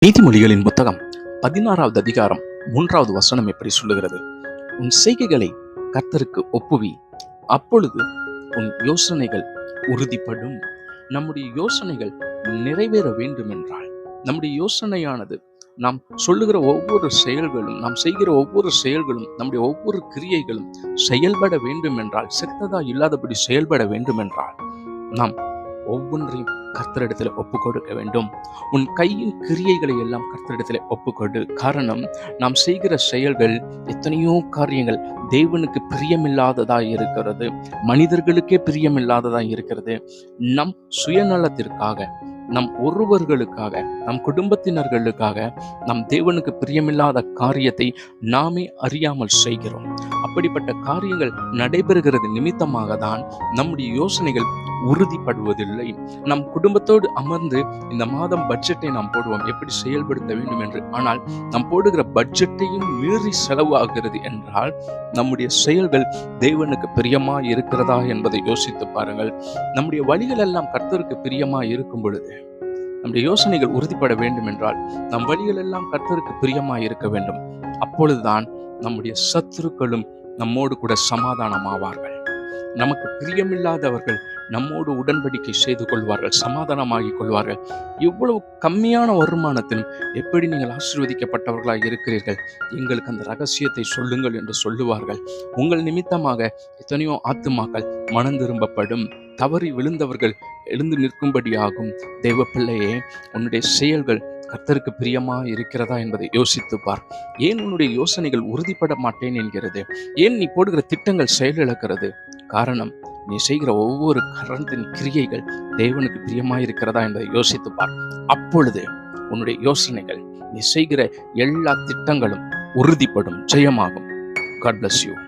நீதிமொழிகளின் புத்தகம் 16வது அதிகாரம் 3வது வசனம் எப்படி சொல்லுகிறது? உன் செய்கைகளை கர்த்தருக்கு ஒப்புவி, அப்பொழுது உன் யோசனைகள் உறுதிப்படும். நம்முடைய யோசனைகள் நிறைவேற வேண்டும் என்றால், நம்முடைய யோசனையானது நாம் சொல்லுகிற ஒவ்வொரு செயல்களும், நாம் செய்கிற ஒவ்வொரு செயல்களும், நம்முடைய ஒவ்வொரு கிரியைகளும் செயல்பட வேண்டும் என்றால், செத்ததா இல்லாதபடி செயல்பட வேண்டும் என்றால், நாம் ஒவ்வொன்றையும் கர்த்தரிடத்தில் ஒப்புக் கொடுக்க வேண்டும். உன் கையின் கிரியைகளை எல்லாம் கர்த்தரிடத்தில் ஒப்புக்கொடு. காரணம், நாம் செய்கிற செயல்கள், எத்தனையோ காரியங்கள் தேவனுக்கு பிரியமில்லாததாய் இருக்கிறது, மனிதர்களுக்கே பிரியமில்லாததாய் இருக்கிறது. நம் சுயநலத்திற்காக, நம் ஒருவர்களுக்காக, நம் குடும்பத்தினர்களுக்காக நம் தேவனுக்கு பிரியமில்லாத காரியத்தை நாமே அறியாமல் செய்கிறோம். அப்படிப்பட்ட காரியங்கள் நடைபெறுகிறது நிமித்தமாக தான் நம்முடைய யோசனைகள் உறுதிப்படுவதில்லை. நம் குடும்பத்தோடு அமர்ந்து இந்த மாதம் பட்ஜெட்டை நாம் போடுவோம், எப்படி செயல்படுத்த வேண்டும் என்று. ஆனால் நாம் போடுகிற பட்ஜெட்டையும் மீறி செலவு ஆகிறது என்றால், நம்முடைய செயல்கள் தேவனுக்கு பிரியமா இருக்கிறதா என்பதை யோசித்து பாருங்கள். நம்முடைய வழிகள் எல்லாம் கர்த்தருக்கு பிரியமா இருக்கும் பொழுது, நம்முடைய யோசனைகள் உறுதிப்பட வேண்டும் என்றால், நம் வழிகள் எல்லாம் கர்த்தருக்கு பிரியமா இருக்க வேண்டும். அப்பொழுதுதான் நம்முடைய சத்துருக்களும் நம்மோடு கூட சமாதானமாவார்கள். நமக்கு பிரியமில்லாதவர்கள் நம்மோடு உடன்படிக்கை செய்து கொள்வார்கள், சமாதானமாகிக் கொள்வார்கள். இவ்வளவு கம்மியான வருமானத்திலும் எப்படி நீங்கள் ஆசீர்வதிக்கப்பட்டவர்களாக இருக்கிறீர்கள், எங்களுக்கு அந்த ரகசியத்தை சொல்லுங்கள் என்று சொல்லுவார்கள். உங்கள் நிமித்தமாக எத்தனையோ ஆத்துமாக்கள் மனம் திரும்பப்படும், தவறி விழுந்தவர்கள் எழுந்து நிற்கும்படியாகும். தேவ பிள்ளையே, உன்னுடைய செயல்கள் கர்த்தருக்கு பிரியமா இருக்கிறதா என்பதை யோசித்து பார். ஏன் உன்னுடைய யோசனைகள் உறுதிப்பட மாட்டேன் என்கிறது? ஏன் நீ போடுகிற திட்டங்கள் செயலிழக்கிறது? காரணம், நீ செய்கிற ஒவ்வொரு கரத்தின் கிரியைகள் தேவனுக்கு பிரியமாயிருக்கிறதா என்பதை யோசித்து பார். அப்பொழுது உன்னுடைய யோசனைகள், நீ செய்கிற எல்லா திட்டங்களும் உறுதிப்படும், ஜெயமாகும். God bless you.